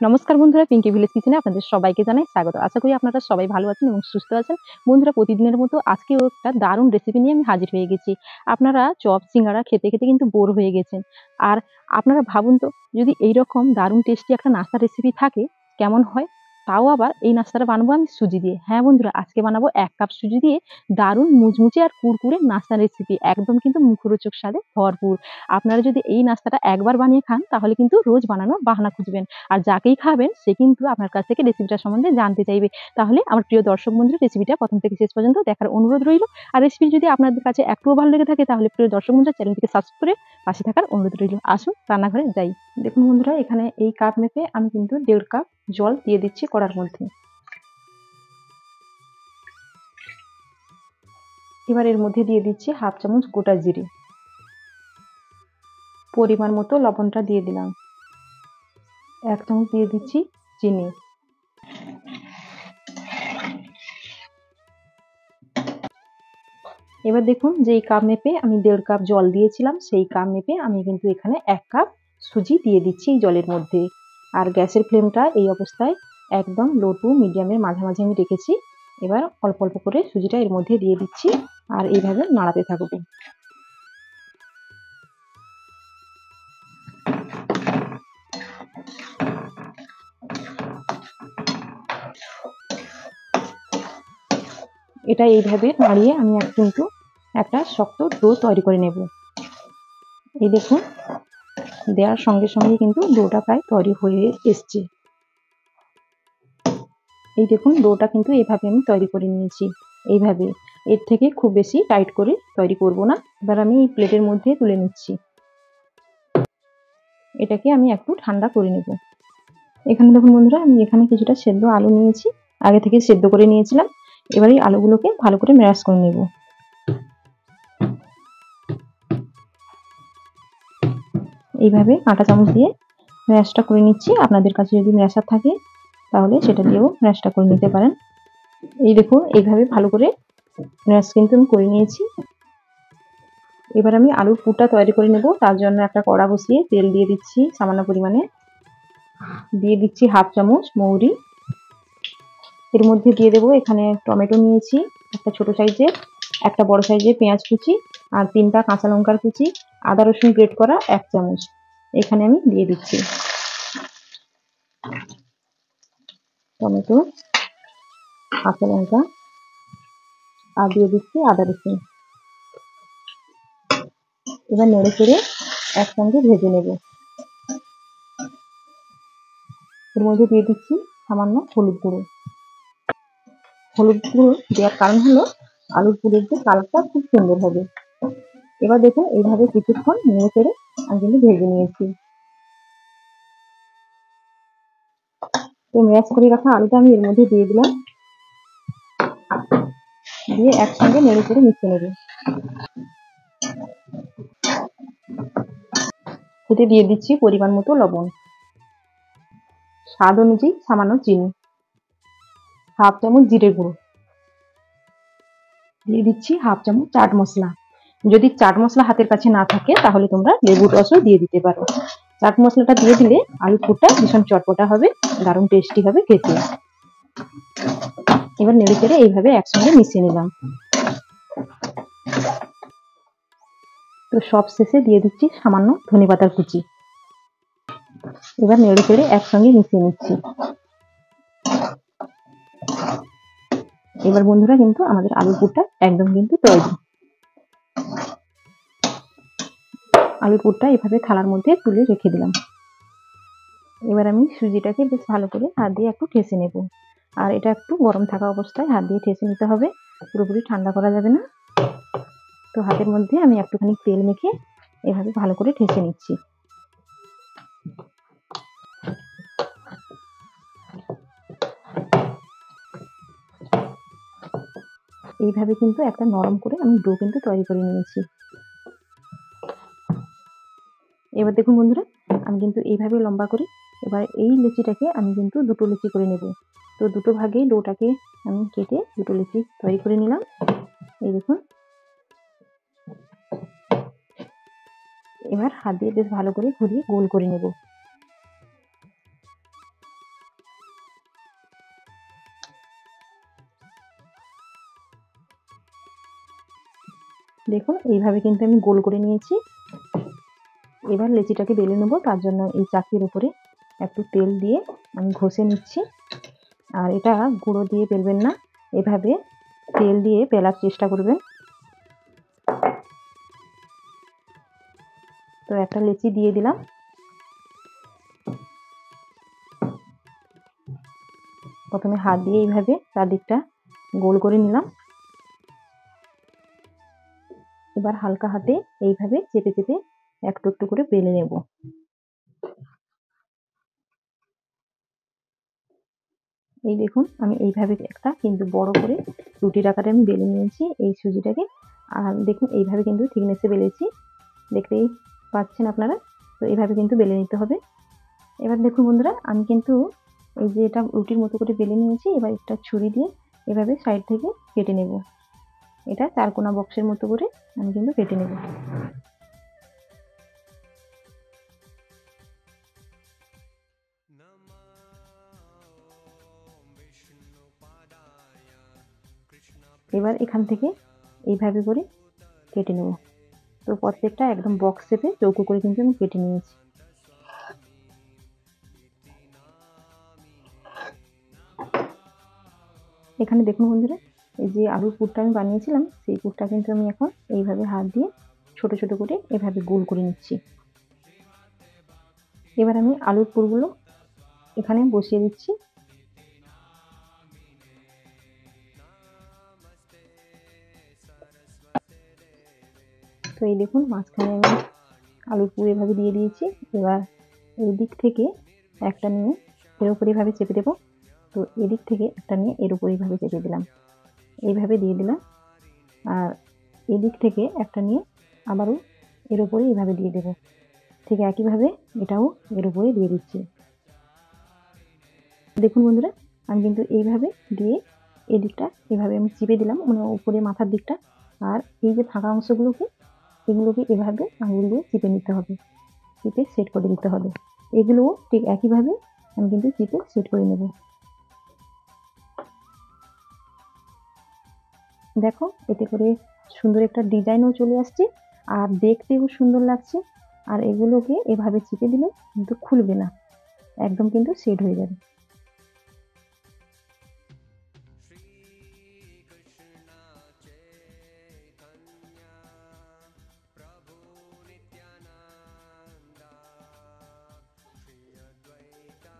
নমস্কার বন্ধুরা, পিঙ্কি ভিলেজ কিচেনে আপনাদের সবাইকে জানাই স্বাগত। আশা করি আপনারা সবাই ভালো আছেন এবং সুস্থ আছেন। বন্ধুরা, প্রতিদিনের মতো আজকেও একটা দারুণ রেসিপি নিয়ে আমি হাজির হয়ে গেছি। আপনারা চপ, সিঙ্গাড়া খেতে, খেতে কিন্তু বোর হয়ে গেছেন। আর আপনারা ভাবুন তো, যদি এইরকম দারুণ টেস্টি একটা নাস্তার রেসিপি থাকে কেমন হয়? তাও আবার এই নাস্তাটা বানাবো আমি সুজি দিয়ে। হ্যাঁ বন্ধুরা, আজকে বানাবো ১ কাপ সুজি দিয়ে দারুণ মুচমুচে আর কুরকুরে নাস্তার রেসিপি। একদম কিন্তু মুখরোচক স্বাদে ভরপুর। আপনারা যদি এই নাস্তাটা একবার বানিয়ে খান তাহলে কিন্তু রোজ বানানোর বাহানা খুঁজবেন। আর যাকেই খাবেন সে কিন্তু আপনার কাছ থেকে রেসিপিটা সম্বন্ধে জানতে চাইবে। তাহলে আমার প্রিয় দর্শক বন্ধুরা, রেসিপিটা প্রথম থেকে শেষ পর্যন্ত দেখার অনুরোধ রইল। আর রেসিপি যদি আপনাদের কাছে একটুও ভালো লেগে থাকে তাহলে প্রিয় দর্শক বন্ধুরা, চ্যানেলটিকে সাবস্ক্রাইব করে পাশে থাকার অনুরোধ রইল। আসুন রান্নাঘরে যাই। দেখুন বন্ধুরা, এখানে এই কাপ মেপে আমি কিন্তু 1.5 কাপ জল দিয়ে দিচ্ছি কড়ার মধ্যে। এবার এর মধ্যে দিয়ে দিচ্ছি 1/2 চামচ গোটা জিরে, পরিমাণ মতো লবণটা দিয়ে দিলাম, 1 চামচ দিয়ে দিচ্ছি চিনি। এবার দেখুন, যেই কাপ মেপে আমি 1.5 কাপ জল দিয়েছিলাম সেই কাপ মেপে আমি কিন্তু এখানে 1 কাপ সুজি দিয়ে দিচ্ছি এই জলের মধ্যে। আর গ্যাসের ফ্লেমটা এই অবস্থায় একদম লো টু মিডিয়ামের মাঝামাঝি আমি রেখেছি। এবার অল্প অল্প করে সুজিটা এর মধ্যে দিয়ে দিচ্ছি আর এইভাবে নাড়াতে থাকবো। এটা এইভাবে নাড়িয়ে আমি কিন্তু একটা শক্ত ডো তৈরি করে নেব। এই দেখুন, দেওয়ার সঙ্গে সঙ্গে কিন্তু ডোটা প্রায় তৈরি হয়ে এসছে। এই দেখুন, ডোটা কিন্তু এভাবে আমি তৈরি করে নিয়েছি। এইভাবে, এর থেকে খুব বেশি টাইট করে তৈরি করব না। এবার আমি এই প্লেটের মধ্যে তুলে নিচ্ছি। এটাকে আমি একটু ঠান্ডা করে নেব। এখানে দেখুন বন্ধুরা, আমি এখানে কিছুটা সেদ্ধ আলু নিয়েছি, আগে থেকে সেদ্ধ করে নিয়েছিলাম। এবার এই আলুগুলোকে ভালো করে ম্যাশ করে নেব। এইভাবে কাঁটা চামচ দিয়ে ম্যাশটা করে নিচ্ছি। আপনাদের কাছে যদি ম্যাশার থাকে তাহলে সেটা দিয়েও ম্যাশটা করে নিতে পারেন। এই দেখুন, এইভাবে ভালো করে ম্যাশ কিন্তু আমি করে নিয়েছি। এবার আমি আলুর পুরটা তৈরি করে নেব। তার জন্য একটা কড়া বসিয়ে তেল দিয়ে দিচ্ছি সামান্য পরিমাণে, দিয়ে দিচ্ছি 1/2 চামচ মৌরি। এর মধ্যে দিয়ে দেবো, এখানে টমেটো নিয়েছি একটা ছোট সাইজের, একটা বড় সাইজের পেঁয়াজ কুচি, আর 3টা কাঁচা লঙ্কার কুচি, আদা রসুন গ্রেট করা 1 চামচ এখানে আমি দিয়ে দিচ্ছি। টমেটো, কাঁচা লঙ্কা আর দিয়ে দিচ্ছি আদা রসুন। এবার নেড়ে চেড়ে একসঙ্গে ভেজে নেব। এর মধ্যে দিয়ে দিচ্ছি সামান্য হলুদ গুঁড়ো। হলুদ গুঁড়ো দেওয়ার কারণ হলো আলুর পুরের যে কালারটা খুব সুন্দর হবে। এবার দেখুন, এইভাবে কিছুক্ষণ নেড়ে চেড়ে আমি কিন্তু ভেজে নিয়েছি। তো ম্যাশ করে রাখা আলুটা আমি এর মধ্যে দিয়ে দিলাম, দিয়ে একসঙ্গে নেড়ে চেড়ে মিশিয়ে নেব। এতে দিয়ে দিচ্ছি পরিমাণ মতো লবণ, স্বাদ অনুযায়ী সামান্য চিনি, 1/2 চামচ জিরে গুঁড়ো, দিয়ে দিচ্ছি 1/2 চামচ চাট মশলা। যদি চাট মশলা হাতের কাছে না থাকে তাহলে তোমরা লেবুর রসও দিয়ে দিতে পারো। চাট মশলাটা দিয়ে দিলে আলুর পুরটা ভীষণ চটপটা হবে, দারুণ টেস্টি হবে খেতে। এবার নেড়ে চেড়ে এইভাবে একসঙ্গে মিশিয়ে নিলাম। তো সব শেষে দিয়ে দিচ্ছি সামান্য ধনেপাতার কুচি। এবার নেড়ে চেড়ে একসঙ্গে মিশিয়ে নিচ্ছি। এবার বন্ধুরা, কিন্তু আমাদের আলুর পুরটা একদম কিন্তু তৈরি। আলুর পুরটা এভাবে থালার মধ্যে তুলে রেখে দিলাম। এবার আমি সুজিটাকে বেশ ভালো করে হাত দিয়ে একটু ঠেসে নেব। আর এটা একটু গরম থাকা অবস্থায় হাত দিয়ে ঠেসে নিতে হবে, পুরোপুরি ঠান্ডা করা যাবে না। তো হাতের মধ্যে আমি একটুখানি তেল মেখে এভাবে ভালো করে ঠেসে নিচ্ছি। এইভাবে কিন্তু একটা নরম করে আমি ডো কিন্তু তৈরি করে নিয়েছি। এবার দেখুন বন্ধুরা, আমি কিন্তু এইভাবে লম্বা করে এবার এই লেচিটাকে আমি কিন্তু দুটো লেচি করে নেব। তো দুটো ভাগেই ডোটাকে আমি কেটে দুটো লেচি তৈরি করে নিলাম। এই দেখুন, এবার হাত দিয়ে বেশ ভালো করে ঘুরিয়ে গোল করে নেব। দেখুন এইভাবে কিন্তু আমি গোল করে নিয়েছি। এবার লেচিটাকে বেলে নেব। তার জন্য এই চাকির উপরে একটু তেল দিয়ে আমি ঘষে নিচ্ছি। আর এটা গুঁড়ো দিয়ে বেলবেন না, এভাবে তেল দিয়ে বেলার চেষ্টা করবেন। তো একটা লেচি দিয়ে দিলাম। প্রথমে হাত দিয়ে এইভাবে চারদিকটা গোল করে নিলাম। এবার হালকা হাতে এইভাবে চেপে চেপে একটু একটু করে বেলে নেব। এই দেখুন আমি এইভাবে একটা কিন্তু বড় করে রুটির আকারে আমি বেলে নিয়েছি এই সুজিটাকে। আর দেখুন এইভাবে কিন্তু থিকনেসে বেলেছি, দেখতেই পাচ্ছেন আপনারা। তো এইভাবে কিন্তু বেলে নিতে হবে। এবার দেখুন বন্ধুরা, আমি কিন্তু এই যে এটা রুটির মতো করে বেলে নিয়েছি। এবার একটা ছুরি দিয়ে এভাবে সাইড থেকে কেটে নেব। এটা চারকোনা বক্সের মতো করে আমি কিন্তু কেটে নেব। এবার এখান থেকে এইভাবে করে কেটে নেব। তো প্রত্যেকটা একদম বক্স শেপে চৌকো করে কিন্তু আমি কেটে নিয়েছি। এখানে দেখুন বন্ধুরা, এই যে আলুর পুরটা আমি বানিয়েছিলাম, সেই পুরটা কিন্তু আমি এখন এইভাবে হাত দিয়ে ছোট ছোট করে এভাবে গোল করে নিচ্ছি। এবার আমি আলুর পুরগুলো এখানে বসিয়ে দিচ্ছি। তো এই দেখুন মাঝখানে আমি আলুর পুর এভাবে দিয়ে দিয়েছি। এবার এই দিক থেকে একটা নিয়ে এর উপর এভাবে চেপে দেবো। তো এদিক থেকে একটা নিয়ে এর উপর এইভাবে চেপে দিলাম, এইভাবে দিয়ে দিলাম। আর এদিক থেকে একটা নিয়ে আবারও এর উপরে এইভাবে দিয়ে দেবো। ঠিক একইভাবে এটাও এর উপরে দিয়ে দিচ্ছি। দেখুন বন্ধুরা, আমি কিন্তু এইভাবে দিয়ে এদিকটা এভাবে আমি চিপে দিলাম, মানে উপরে মাথার দিকটা। আর এই যে ফাঁকা অংশগুলোকে এগুলোকে এভাবে আঙুল দিয়ে চিপে নিতে হবে, চিপে সেট করে দিতে হবে। এগুলোও ঠিক একইভাবে আমি কিন্তু চিপে সেট করে নেব। দেখো এতে করে সুন্দর একটা ডিজাইনও চলে আসছে আর দেখতেও সুন্দর লাগছে। আর এগুলোকে এভাবে চিপে দিলে কিন্তু খুলবে না, একদম কিন্তু সেট হয়ে যাবে।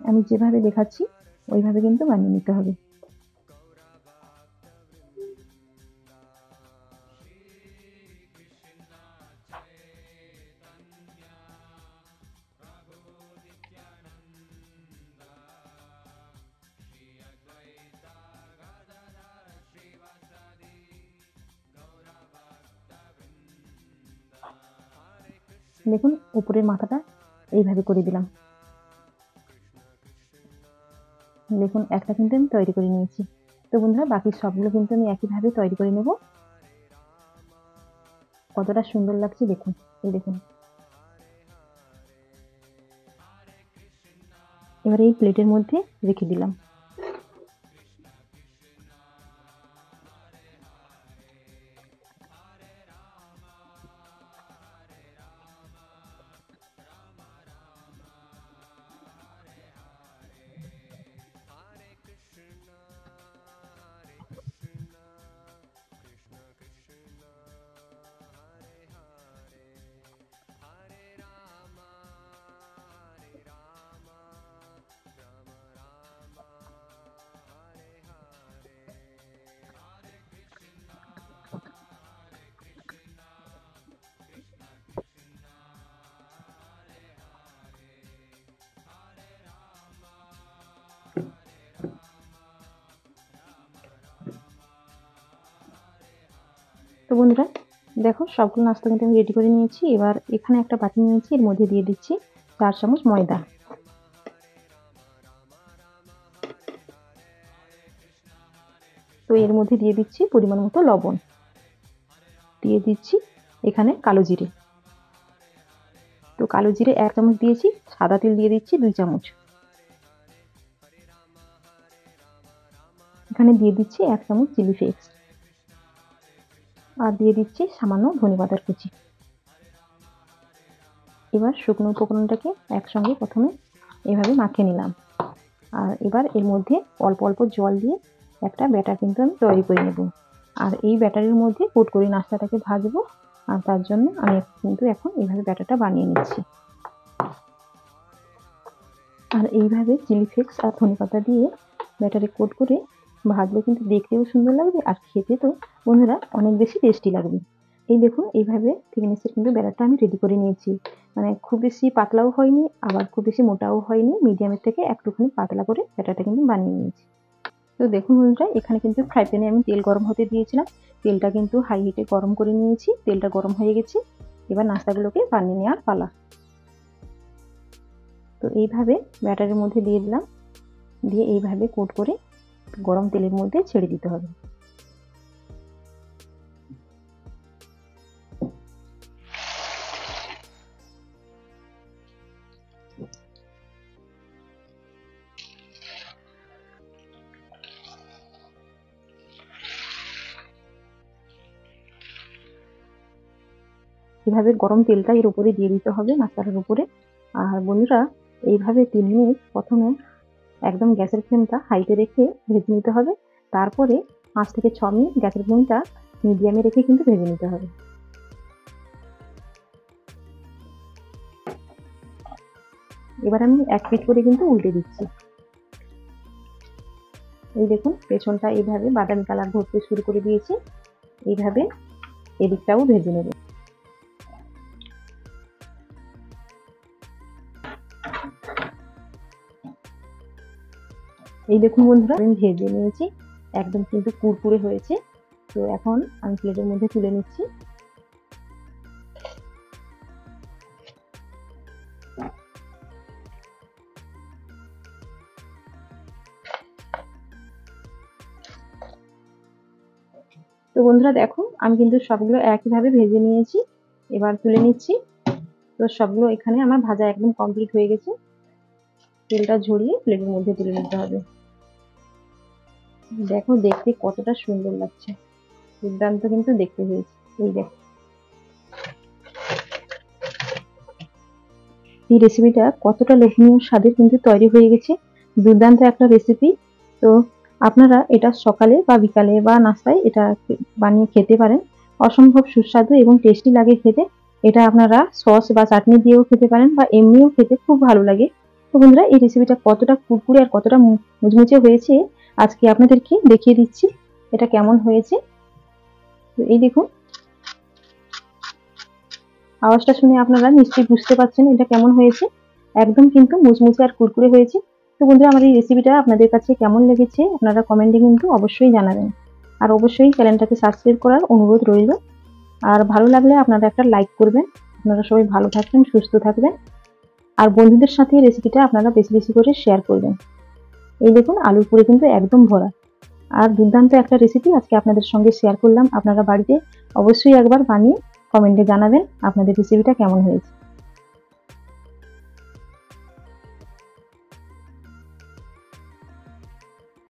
আমি যেভাবে দেখাচ্ছি ওইভাবে কিন্তু বানিয়ে নিতে হবে। দেখুন উপরের মাথাটা এইভাবে করে দিলাম। দেখুন একটা কিন্তু আমি তৈরি করে নিয়েছি। তো বন্ধুরা বাকি সবগুলো কিন্তু আমি একইভাবে তৈরি করে নেব। কতটা সুন্দর লাগছে দেখুন, এই দেখুন। এবার এই প্লেটের মধ্যে রেখে দিলাম। তো বন্ধুরা দেখো সবগুলো নাস্তা কিন্তু আমি রেডি করে নিয়েছি। এবার এখানে একটা বাটি নিয়েছি, এর মধ্যে দিয়ে দিচ্ছি 4 চামচ ময়দা। তো এর মধ্যে দিয়ে দিচ্ছি পরিমাণ মতো লবণ, দিয়ে দিচ্ছি এখানে কালো জিরে। তো কালো জিরে 1 চামচ দিয়েছি, সাদা তেল দিয়ে দিচ্ছি 2 চামচ। এখানে দিয়ে দিচ্ছি 1 চামচ চিলি ফ্লেক্স। আর দিয়ে দিচ্ছি সামান্য ধনেপাতার কুচি। এবার শুকনো উপকরণটাকে একসঙ্গে প্রথমে এভাবে মাখিয়ে নিলাম। আর এবার এর মধ্যে অল্প অল্প জল দিয়ে একটা ব্যাটার কিন্তু আমি তৈরি করে নেব। আর এই ব্যাটারের মধ্যে কুটকুরি নাস্তাটাকে ভাজবো। আর তার জন্য আমি কিন্তু এখন এইভাবে ব্যাটারটা বানিয়ে নিচ্ছি। আর এইভাবে চিলি ফ্লেক্স আর ধনেপাতা দিয়ে ব্যাটারে কোট করে ভাজলে কিন্তু দেখতেও সুন্দর লাগবে, আর খেতে তো বন্ধুরা অনেক বেশি টেস্টি লাগবে। এই দেখুন এইভাবে থিকনেসের কিন্তু ব্যাটারটা আমি রেডি করে নিয়েছি। মানে খুব বেশি পাতলাও হয়নি, আবার খুব বেশি মোটাও হয়নি, মিডিয়ামের থেকে একটুখানি পাতলা করে ব্যাটারটা কিন্তু বানিয়ে নিয়েছি। তো দেখুন বন্ধুরা, এখানে কিন্তু ফ্রাই প্যানে আমি তেল গরম হতে দিয়েছিলাম। তেলটা কিন্তু হাই হিটে গরম করে নিয়েছি। তেলটা গরম হয়ে গেছে, এবার নাস্তাগুলোকে বানিয়ে নেওয়ার পালা। তো এইভাবে ব্যাটারের মধ্যে দিয়ে দিলাম, দিয়ে এইভাবে কোট করে গরম তেলের মধ্যে ছেড়ে দিতে হবে। এভাবে গরম তেলটা এর উপরে দিয়ে দিতে হবে নাস্তাটার উপরে। আর বন্ধুরা, এইভাবে 3 মিনিট প্রথমে একদম গ্যাসের ফ্লেমটা হাইতে রেখে ভেজে নিতে হবে। তারপরে 5 থেকে 6 মিনিট গ্যাসের ফ্লেমটা মিডিয়ামে রেখে কিন্তু ভেজে নিতে হবে। এবার আমি এক পিঠ করে কিন্তু উল্টে দিচ্ছি। এই দেখুন পেছনটা এইভাবে বাদামি কালার ধরতে শুরু করে দিয়েছি। এইভাবে এদিকটাও ভেজে নেব। এই দেখুন বন্ধুরা, আমি ভেজে নিয়েছি, একদম কিন্তু কুরকুরে হয়েছে। তো এখন আমি প্লেটের মধ্যে তুলে নিচ্ছি। তো বন্ধুরা দেখো, আমি কিন্তু সবগুলো একইভাবে ভেজে নিয়েছি, এবার তুলে নিচ্ছি। তো সবগুলো এখানে আমার ভাজা একদম কমপ্লিট হয়ে গেছে। তেলটা ঝরিয়ে প্লেটের মধ্যে তুলে নিতে হবে। দেখো দেখতে কতটা সুন্দর লাগছে, দুর্দান্ত কিন্তু দেখতে হয়েছে। এই দেখো, এই রেসিপিটা কতটা লোভনীয় স্বাদের কিন্তু তৈরি হয়ে গেছে। দুর্দান্ত একটা রেসিপি। তো আপনারা এটা সকালে বা বিকালে বা নাস্তায় এটা বানিয়ে খেতে পারেন। অসম্ভব সুস্বাদু এবং টেস্টি লাগে খেতে। এটা আপনারা সস বা চাটনি দিয়েও খেতে পারেন, বা এমনিও খেতে খুব ভালো লাগে। তো বন্ধুরা, এই রেসিপিটা কতটা কুরকুরে আর কতটা মুচমুচে হয়েছে আজকে আপনাদেরকে দেখিয়ে দিচ্ছি এটা কেমন হয়েছে। তো এই দেখুন, আওয়াজটা শুনে আপনারা নিশ্চয়ই বুঝতে পারছেন এটা কেমন হয়েছে। একদম কিন্তু মুচমুচে আর কুরকুরে হয়েছে। তো বন্ধুরা, আমার এই রেসিপিটা আপনাদের কাছে কেমন লেগেছে আপনারা কমেন্টে কিন্তু অবশ্যই জানাবেন। আর অবশ্যই চ্যানেলটাকে সাবস্ক্রাইব করার অনুরোধ রইল। আর ভালো লাগলে আপনারা একটা লাইক করবেন। আপনারা সবাই ভালো থাকবেন, সুস্থ থাকবেন। আর বন্ধুদের সাথে এই রেসিপিটা আপনারা বেশি বেশি করে শেয়ার করবেন। এই দেখুন আলুর পুরে কিন্তু একদম ভরা। আর দুর্দান্ত একটা রেসিপি আজকে আপনাদের সঙ্গে শেয়ার করলাম। আপনারা বাড়িতে অবশ্যই একবার বানিয়ে কমেন্টে জানাবেন আপনাদের রেসিপিটা কেমন হয়েছে।